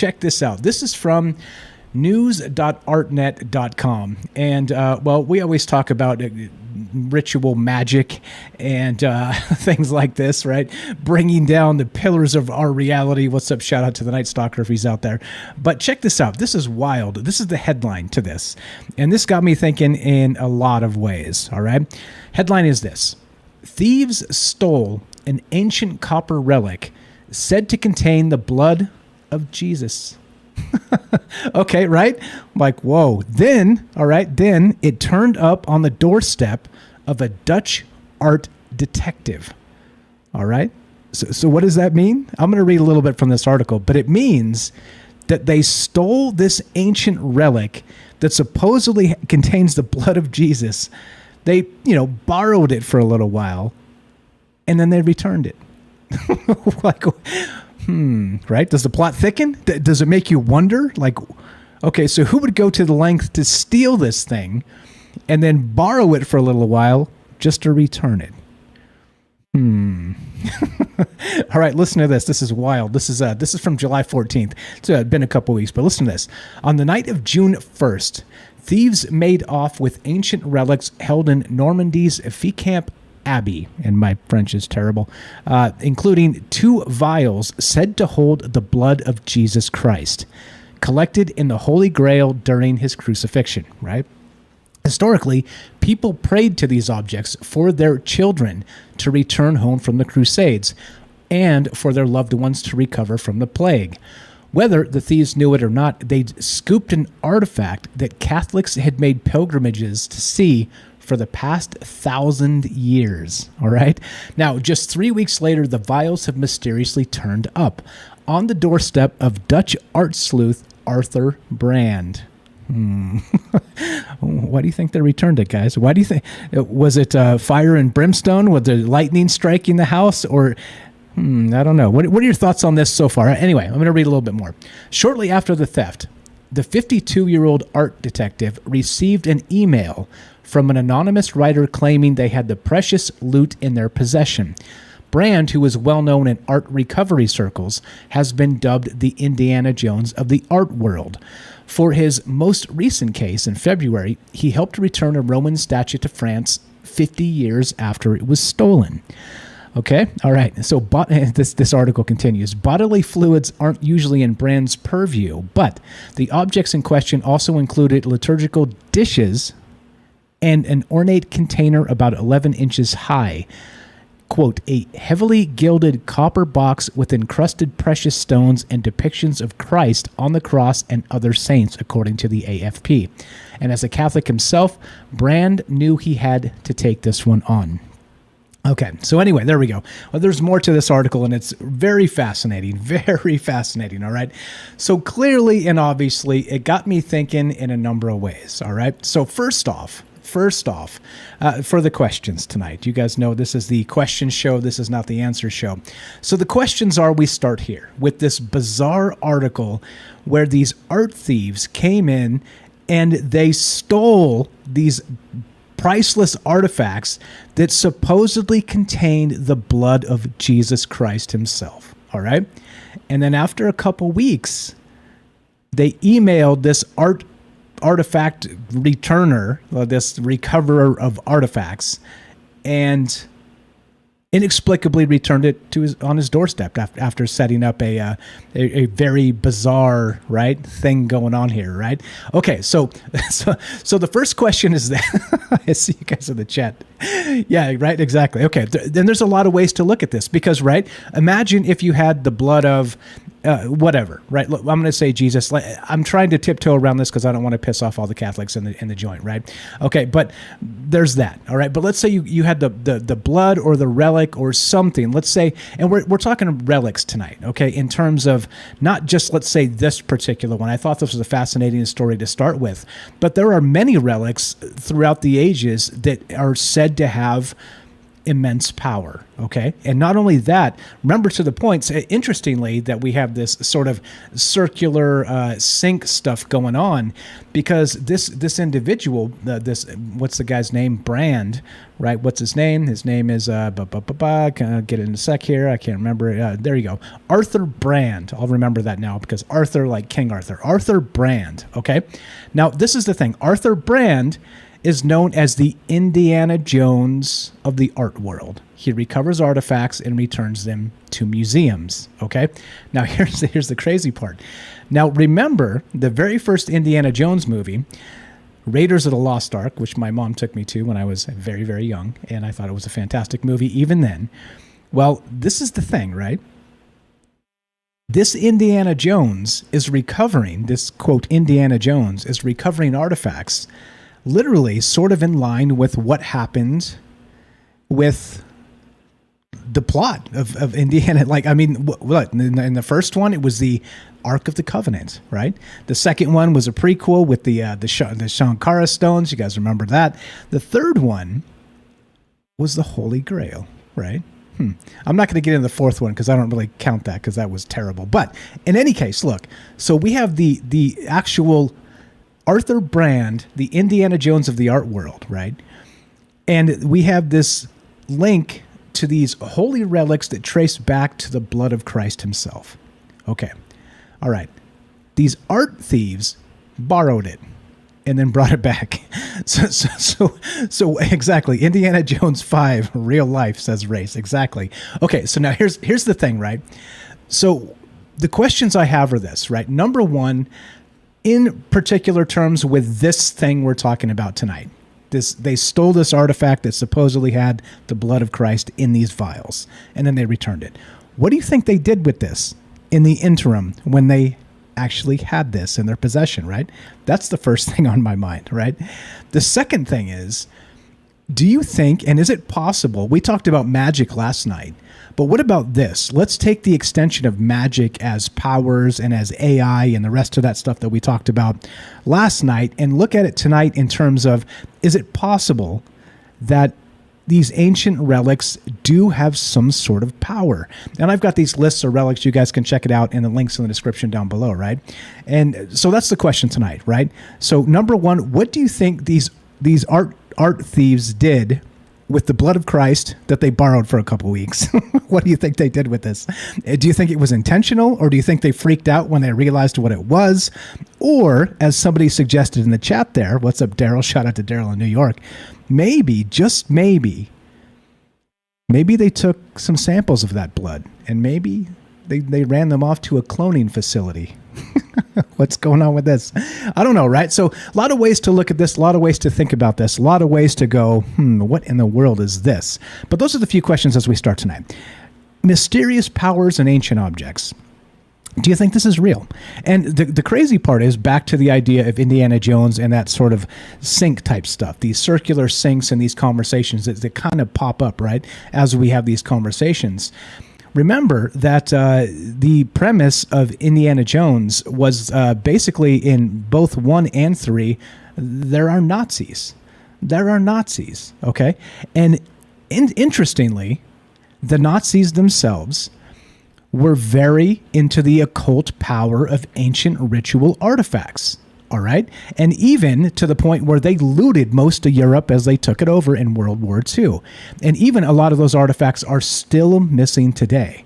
check this out. This is from news.artnet.com. And, well, we always talk about ritual magic and things like this, right? Bringing down the pillars of our reality. What's up? Shout out to the Night Stalker if he's out there. But check this out. This is wild. This is the headline to this. And this got me thinking in a lot of ways, all right? Headline is this: Thieves stole an ancient copper relic said to contain the blood of Jesus. Okay, right? Like, whoa. Then, all right, then it turned up on the doorstep of a Dutch art detective. All right? So what does that mean? I'm going to read a little bit from this article, but it means that they stole this ancient relic that supposedly contains the blood of Jesus. They, borrowed it for a little while, and then they returned it. Like, right? Does the plot thicken? Does it make you wonder? Like, okay, so who would go to the length to steal this thing and then borrow it for a little while just to return it? All right, listen to this. This is wild. This is from July 14th. It's been a couple weeks, but listen to this. On the night of June 1st, thieves made off with ancient relics held in Normandy's Fécamp Abbey, and my French is terrible, including 2 vials said to hold the blood of Jesus Christ, collected in the Holy Grail during his crucifixion, right? Historically, people prayed to these objects for their children to return home from the Crusades and for their loved ones to recover from the plague. Whether the thieves knew it or not, they'd scooped an artifact that Catholics had made pilgrimages to see for the past 1,000 years, all right? Now, just 3 weeks later, the vials have mysteriously turned up on the doorstep of Dutch art sleuth Arthur Brand. Why do you think they returned it, guys? Why do you think? Was it fire and brimstone? Was the lightning striking the house? Or, I don't know. What are your thoughts on this so far? Anyway, I'm going to read a little bit more. Shortly after the theft, the 52-year-old art detective received an email from an anonymous writer claiming they had the precious loot in their possession. Brand, who is well known in art recovery circles, has been dubbed the Indiana Jones of the art world. For his most recent case in February, he helped return a Roman statue to France 50 years after it was stolen. Okay, all right. So this article continues. Bodily fluids aren't usually in Brand's purview, but the objects in question also included liturgical dishes and an ornate container about 11 inches high. Quote, a heavily gilded copper box with encrusted precious stones and depictions of Christ on the cross and other saints, according to the AFP. And as a Catholic himself, Brand knew he had to take this one on. Okay, so anyway, there we go. Well, there's more to this article, and it's very fascinating, all right? So clearly and obviously, it got me thinking in a number of ways, all right? So first off, for the questions tonight, you guys know this is the question show. This is not the answer show. So the questions are, we start here with this bizarre article where these art thieves came in and they stole these priceless artifacts that supposedly contained the blood of Jesus Christ himself. All right. And then after a couple weeks, they emailed this artifact returner, this recoverer of artifacts, and inexplicably returned it to on his doorstep after setting up a very bizarre thing going on here, right? Okay, so the first question is that I see you guys in the chat. Yeah, right, exactly. Okay, then there's a lot of ways to look at this because, imagine if you had the blood of whatever, right? Look, I'm going to say Jesus. I'm trying to tiptoe around this because I don't want to piss off all the Catholics in the joint, right? Okay, but there's that, all right? But let's say you had the blood or the relic or something. Let's say, and we're talking relics tonight, okay? In terms of not just, let's say, this particular one. I thought this was a fascinating story to start with, but there are many relics throughout the ages that are said to have immense power. Okay. And not only that, remember to the point, interestingly, that we have this sort of circular sync stuff going on, because this individual, what's the guy's name? Brand, right? What's his name? His name is, I'll get it in a sec here. I can't remember. There you go. Arthur Brand. I'll remember that now, because Arthur, like King Arthur. Arthur Brand. Okay. Now, this is the thing. Arthur Brand is known as the Indiana Jones of the art world. He recovers artifacts and returns them to museums. Okay. Now here's the crazy part. Now remember the very first Indiana Jones movie, Raiders of the Lost Ark, which my mom took me to when I was very, very young, and I thought it was a fantastic movie even then. Well, this is the thing, right? This Indiana Jones is recovering, this quote, Indiana Jones is recovering artifacts literally sort of in line with what happened with the plot of Indiana. Like, I mean, what in the first one, it was the Ark of the Covenant, right? The second one was a prequel with the Shankara stones. You guys remember that? The third one was the Holy Grail, right? I'm not going to get into the fourth one because I don't really count that, because that was terrible. But in any case, look, so we have the actual Arthur Brand, the Indiana Jones of the art world, right? And we have this link to these holy relics that trace back to the blood of Christ himself. Okay. All right. These art thieves borrowed it and then brought it back. So exactly. Indiana Jones 5, real life, says Race. Exactly. Okay. So now here's the thing, right? So the questions I have are this, right? Number one, in particular terms with this thing we're talking about tonight. They stole this artifact that supposedly had the blood of Christ in these vials, and then they returned it. What do you think they did with this in the interim when they actually had this in their possession, right? That's the first thing on my mind, right? The second thing is, do you think, and is it possible, we talked about magic last night, but what about this? Let's take the extension of magic as powers and as AI and the rest of that stuff that we talked about last night, and look at it tonight in terms of, is it possible that these ancient relics do have some sort of power? And I've got these lists of relics. You guys can check it out in the links in the description down below, right? And so that's the question tonight, right? So number one, what do you think these art thieves did with the blood of Christ that they borrowed for a couple weeks? What do you think they did with this? Do you think it was intentional, or do you think they freaked out when they realized what it was? Or, as somebody suggested in the chat there, what's up, Daryl? Shout out to Daryl in New York. Maybe, just maybe they took some samples of that blood, and maybe they ran them off to a cloning facility. What's going on with this? I don't know, right? So a lot of ways to look at this, a lot of ways to think about this, a lot of ways to go, what in the world is this? But those are the few questions as we start tonight. Mysterious powers and ancient objects. Do you think this is real? And the crazy part is, back to the idea of Indiana Jones and that sort of sync type stuff, these circular syncs and these conversations that kind of pop up, right, as we have these conversations. Remember that the premise of Indiana Jones was basically, in both 1 and 3, there are Nazis. There are Nazis, okay? And interestingly, the Nazis themselves were very into the occult power of ancient ritual artifacts. All right. And even to the point where they looted most of Europe as they took it over in World War II. And even a lot of those artifacts are still missing today.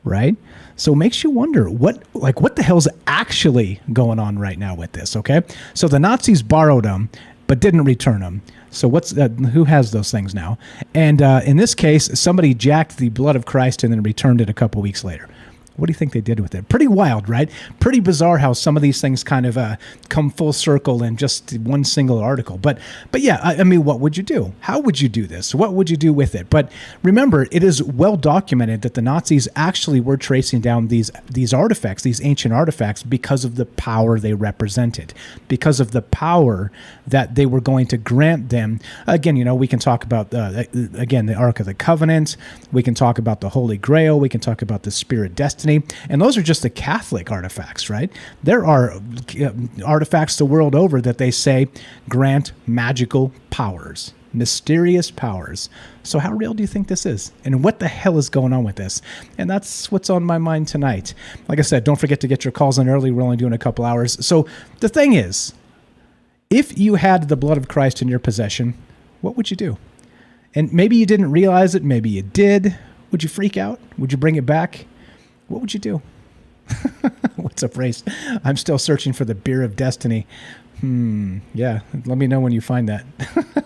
Right. So it makes you wonder what the hell's actually going on right now with this. OK, so the Nazis borrowed them, but didn't return them. So who has those things now? And in this case, somebody jacked the blood of Christ and then returned it a couple weeks later. What do you think they did with it? Pretty wild, right? Pretty bizarre how some of these things kind of come full circle in just one single article. But yeah, I mean, what would you do? How would you do this? What would you do with it? But remember, it is well documented that the Nazis actually were tracing down these artifacts, these ancient artifacts, because of the power they represented, because of the power that they were going to grant them. Again, we can talk about, the Ark of the Covenant. We can talk about the Holy Grail. We can talk about the Spirit Destiny. And those are just the Catholic artifacts, right? There are artifacts the world over that they say grant magical powers. mysterious powers. So how real do you think this is? And what the hell is going on with this? And that's what's on my mind tonight. Like I said, don't forget to get your calls in early. We're only doing a couple hours. So the thing is, if you had the blood of Christ in your possession, what would you do? And maybe you didn't realize it. Maybe you did. Would you freak out? Would you bring it back? What would you do? What's up, Race? I'm still searching for the beer of destiny. Yeah. Let me know when you find that.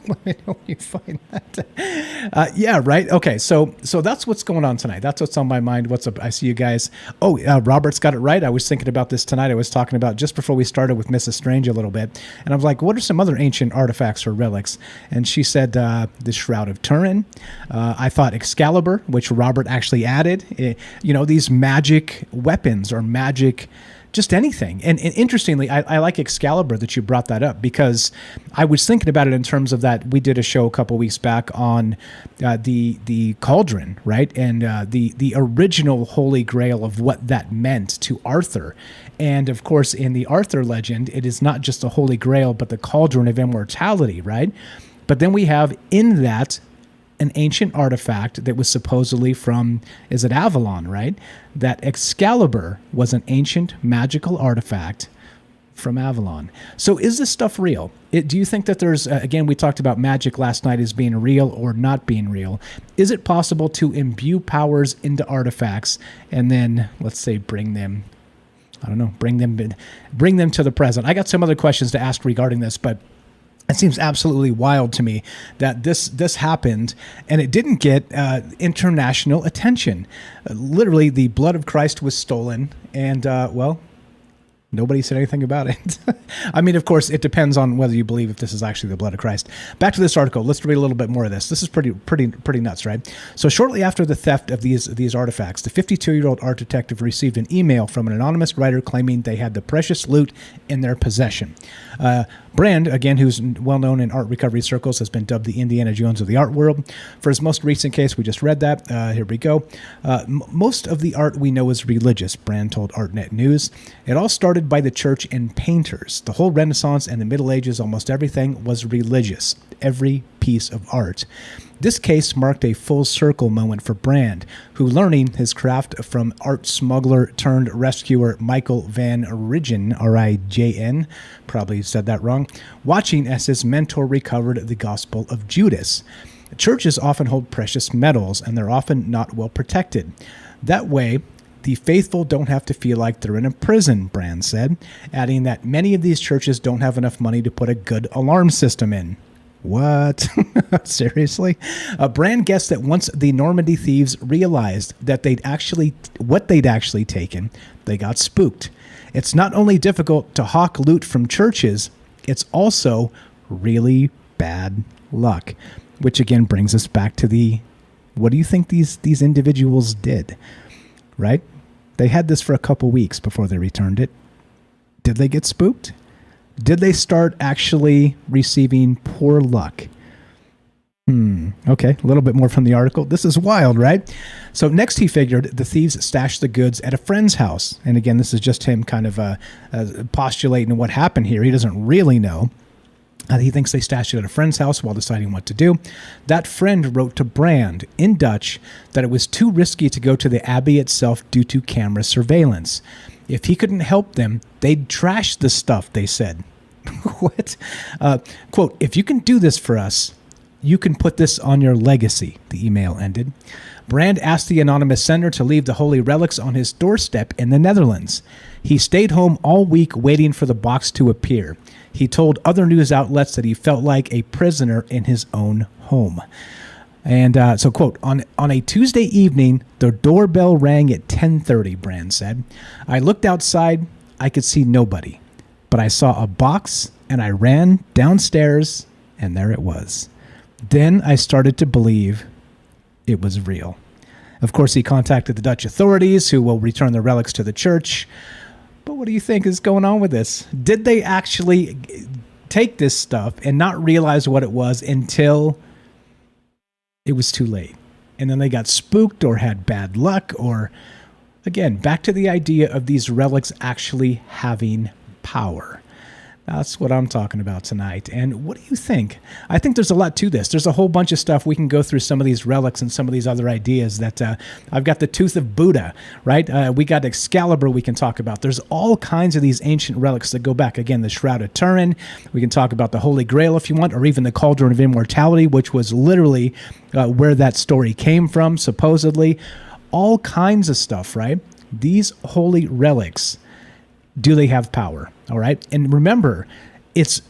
Let me know when you find that. Yeah, right. Okay. So that's what's going on tonight. That's what's on my mind. What's up? I see you guys. Oh, Robert's got it right. I was thinking about this tonight. I was talking about just before we started with Mrs. Strange a little bit. And I was like, what are some other ancient artifacts or relics? And she said the Shroud of Turin. I thought Excalibur, which Robert actually added. These magic weapons or magic just anything. And interestingly, I like Excalibur that you brought that up, because I was thinking about it in terms of that. We did a show a couple weeks back on the cauldron, right? And the original Holy Grail of what that meant to Arthur. And of course, in the Arthur legend, it is not just the Holy Grail, but the cauldron of immortality, right? But then we have in that an ancient artifact that was supposedly from, is it Avalon, right? That Excalibur was an ancient magical artifact from Avalon. So is this stuff real? Do you think that there's, again, we talked about magic last night as being real or not being real. Is it possible to imbue powers into artifacts and then, let's say, bring them to the present? I got some other questions to ask regarding this, but it seems absolutely wild to me that this happened and it didn't get international attention. Literally, the blood of Christ was stolen, and nobody said anything about it. I mean, of course, it depends on whether you believe if this is actually the blood of Christ. Back to this article. Let's read a little bit more of this. This is pretty nuts, right? So shortly after the theft of these artifacts, the 52-year-old art detective received an email from an anonymous writer claiming they had the precious loot in their possession. Brand, again, who's well known in art recovery circles, has been dubbed the Indiana Jones of the art world. For his most recent case, we just read that. Here we go. Most of the art we know is religious, Brand told ArtNet News. It all started by the church and painters. The whole Renaissance and the Middle Ages, almost everything was religious. Every piece of art. This case marked a full circle moment for Brand, who, learning his craft from art smuggler turned rescuer Michael Van Rijgen, R-I-J-N, probably said that wrong, watching as his mentor recovered the Gospel of Judas. Churches often hold precious metals, and they're often not well protected. That way, the faithful don't have to feel like they're in a prison, Brand said, adding that many of these churches don't have enough money to put a good alarm system in. What? Seriously? Brand guessed that once the Normandy thieves realized that what they'd actually taken, they got spooked. It's not only difficult to hawk loot from churches, it's also really bad luck. Which again brings us back to what do you think these individuals did? Right? They had this for a couple weeks before they returned it. Did they get spooked? Did they start actually receiving poor luck? Okay, a little bit more from the article. This is wild, right? So next he figured the thieves stashed the goods at a friend's house. And again, this is just him kind of postulating what happened here. He doesn't really know. He thinks they stashed it at a friend's house while deciding what to do. That friend wrote to Brand in Dutch that it was too risky to go to the abbey itself due to camera surveillance. If he couldn't help them, they'd trash the stuff, they said. What? Quote, if you can do this for us, you can put this on your legacy, the email ended. Brand asked the anonymous sender to leave the holy relics on his doorstep in the Netherlands. He stayed home all week waiting for the box to appear. He told other news outlets that he felt like a prisoner in his own home. And so, quote, on a Tuesday evening, the doorbell rang at 10:30, Brand said. I looked outside. I could see nobody. But I saw a box, and I ran downstairs, and there it was. Then I started to believe it was real. Of course, he contacted the Dutch authorities, who will return the relics to the church. But what do you think is going on with this? Did they actually take this stuff and not realize what it was until it was too late? And then they got spooked or had bad luck, or, again, back to the idea of these relics actually having power. That's what I'm talking about tonight. And what do you think? I think there's a lot to this. There's a whole bunch of stuff. We can go through some of these relics and some of these other ideas that I've got the Tooth of Buddha, right? We got Excalibur we can talk about. There's all kinds of these ancient relics that go back. Again, the Shroud of Turin. We can talk about the Holy Grail if you want, or even the Cauldron of Immortality, which was literally where that story came from, supposedly. All kinds of stuff, right? These holy relics, do they have power? All right. And remember, it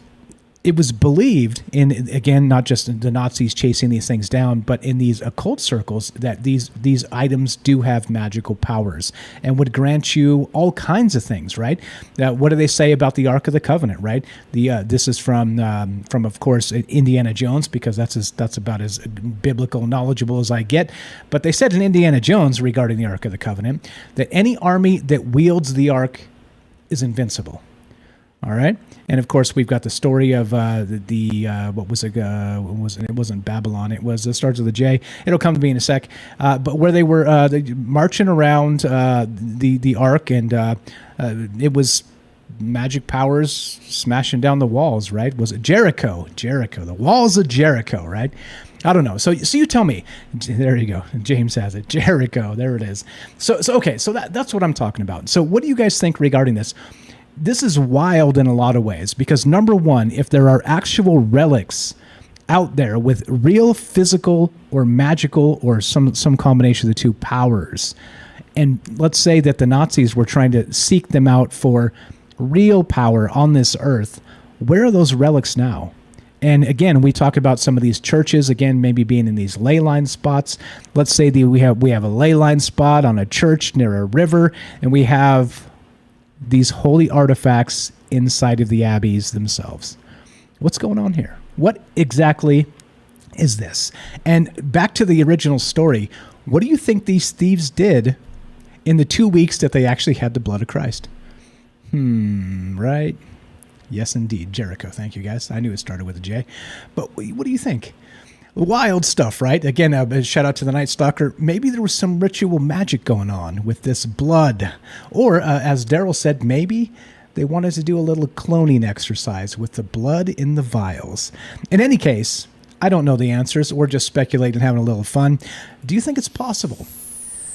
was believed in, again, not just the Nazis chasing these things down, but in these occult circles that these items do have magical powers and would grant you all kinds of things, right? What do they say about the Ark of the Covenant, right? This is from of course Indiana Jones, because that's about as biblical knowledgeable as I get. But they said in Indiana Jones regarding the Ark of the Covenant that any army that wields the Ark is invincible. All right, and of course we've got the story of what was it? It wasn't Babylon. It was starts with a J. It'll come to me in a sec. But where they were marching around the ark, and it was magic powers smashing down the walls. Right? Was it Jericho? Jericho, the walls of Jericho. Right? I don't know. So you tell me. There you go. James has it. Jericho. There it is. So okay. So that's what I'm talking about. So what do you guys think regarding this? This is wild in a lot of ways because, number one, if there are actual relics out there with real physical or magical or some combination of the two powers, and let's say that the Nazis were trying to seek them out for real power on this earth, where are those relics now? And again, we talk about some of these churches, again, maybe being in these ley line spots. Let's say we have a ley line spot on a church near a river, and we have these holy artifacts inside of the abbeys themselves. What's going on here? What exactly is this? And back to the original story, what do you think these thieves did in the 2 weeks that they actually had the blood of Christ? Right? Yes, indeed. Jericho. Thank you, guys. I knew it started with a J. But what do you think? Wild stuff, right? Again, a shout out to the Night Stalker. Maybe there was some ritual magic going on with this blood. Or, as Daryl said, maybe they wanted to do a little cloning exercise with the blood in the vials. In any case, I don't know the answers. We're just speculating and having a little fun. Do you think it's possible